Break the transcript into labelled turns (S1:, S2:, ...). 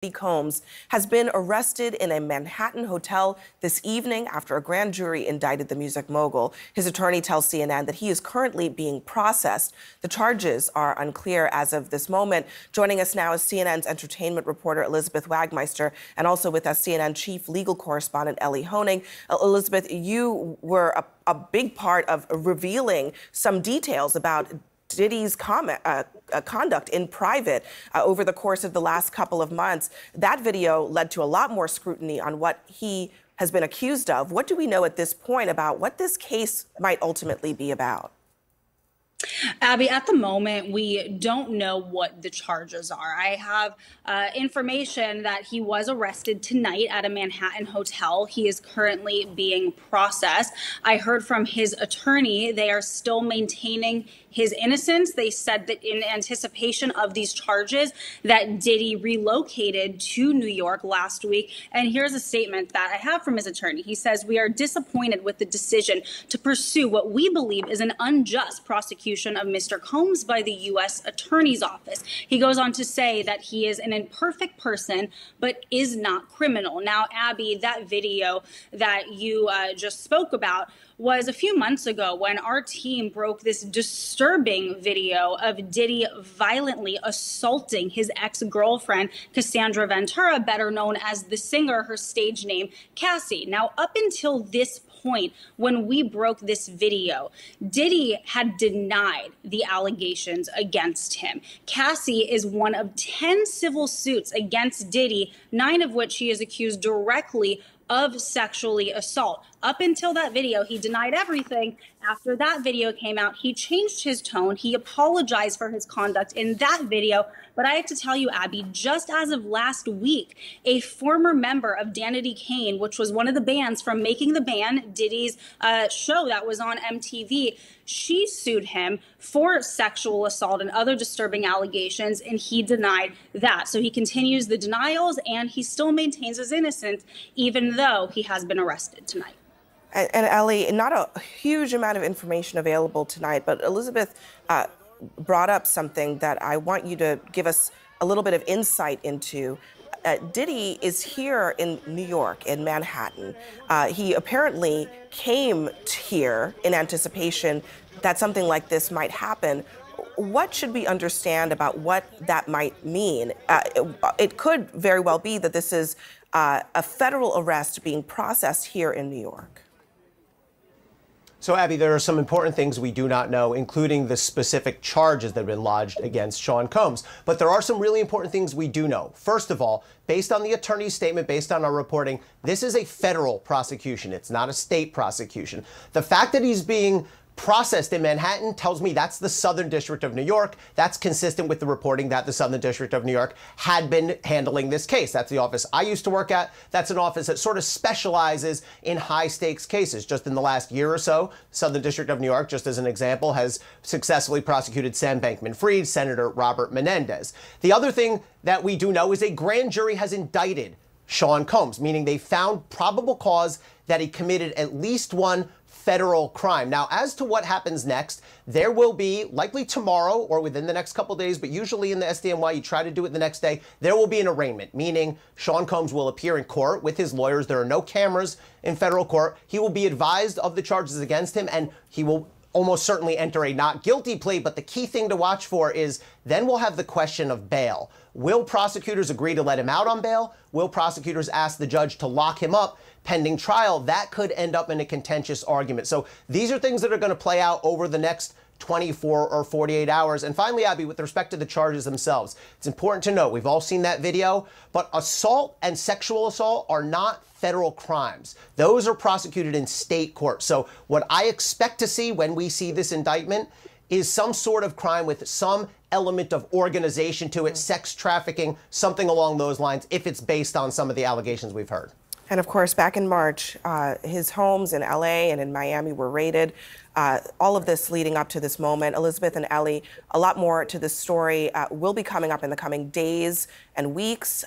S1: Diddy Combs has been arrested in a Manhattan hotel this evening after a grand jury indicted the music mogul. His attorney tells CNN that he is currently being processed. The charges are unclear as of this moment. Joining us now is CNN's entertainment reporter Elizabeth Wagmeister, and also with us CNN chief legal correspondent Ellie Honig. Elizabeth, you were a big part of revealing some details about Diddy's conduct in private over the course of the last couple of months. That video led to a lot more scrutiny on what he has been accused of. What do we know at this point about what this case might ultimately be about?
S2: Abby, at the moment, we don't know what the charges are. I have information that he was arrested tonight at a Manhattan hotel. He is currently being processed. I heard from his attorney they are still maintaining his innocence. They said that in anticipation of these charges that Diddy relocated to New York last week. And here's a statement that I have from his attorney. He says, "We are disappointed with the decision to pursue what we believe is an unjust prosecution of Mr. Combs by the U.S. Attorney's Office." He goes on to say that he is an imperfect person, but is not criminal. Now, Abby, that video that you just spoke about was a few months ago when our team broke this disturbing video of Diddy violently assaulting his ex-girlfriend, Cassandra Ventura, better known as the singer, her stage name, Cassie. Now, up until this point, when we broke this video, Diddy had denied the allegations against him. Cassie is one of 10 civil suits against Diddy, 9 of which he is accused directly of sexually assault. Up until that video, he denied everything. After that video came out, he changed his tone. He apologized for his conduct in that video. But I have to tell you, Abby, just as of last week, a former member of Danity Kane, which was one of the bands from Making the Band, Diddy's show that was on MTV, she sued him for sexual assault and other disturbing allegations, and he denied that. So he continues the denials, and he still maintains his innocence, even though he has been arrested tonight.
S1: And Ellie, not a huge amount of information available tonight, but Elizabeth brought up something that I want you to give us a little bit of insight into. Diddy is here in New York, in Manhattan. He apparently came here in anticipation that something like this might happen. What should we understand about what that might mean? It could very well be that this is a federal arrest being processed here in New York.
S3: So, Abby, there are some important things we do not know, including the specific charges that have been lodged against Sean Combs. But there are some really important things we do know. First of all, based on the attorney's statement, based on our reporting, this is a federal prosecution. It's not a state prosecution. The fact that he's being processed in Manhattan tells me that's the Southern District of New York. That's consistent with the reporting that the Southern District of New York had been handling this case. That's the office I used to work at. That's an office that sort of specializes in high stakes cases. Just in the last year or so, Southern District of New York, just as an example, has successfully prosecuted Sam Bankman-Fried, Senator Robert Menendez. The other thing that we do know is a grand jury has indicted Sean Combs, meaning they found probable cause that he committed at least one federal crime. Now, as to what happens next, there will be, likely tomorrow or within the next couple of days, but usually in the SDNY, you try to do it the next day, there will be an arraignment, meaning Sean Combs will appear in court with his lawyers. There are no cameras in federal court. He will be advised of the charges against him, and he will almost certainly enter a not guilty plea. But the key thing to watch for is then we'll have the question of bail. Will prosecutors agree to let him out on bail? Will prosecutors ask the judge to lock him up pending trial? That could end up in a contentious argument. So these are things that are going to play out over the next 24 or 48 hours. And finally, Abby, with respect to the charges themselves, it's important to note, we've all seen that video, but assault and sexual assault are not federal crimes. Those are prosecuted in state court. So what I expect to see when we see this indictment is some sort of crime with some element of organization to it, sex trafficking, something along those lines, if it's based on some of the allegations we've heard.
S1: And of course, back in March, his homes in LA and in Miami were raided. All of this leading up to this moment. Elizabeth and Ellie, a lot more to this story will be coming up in the coming days and weeks.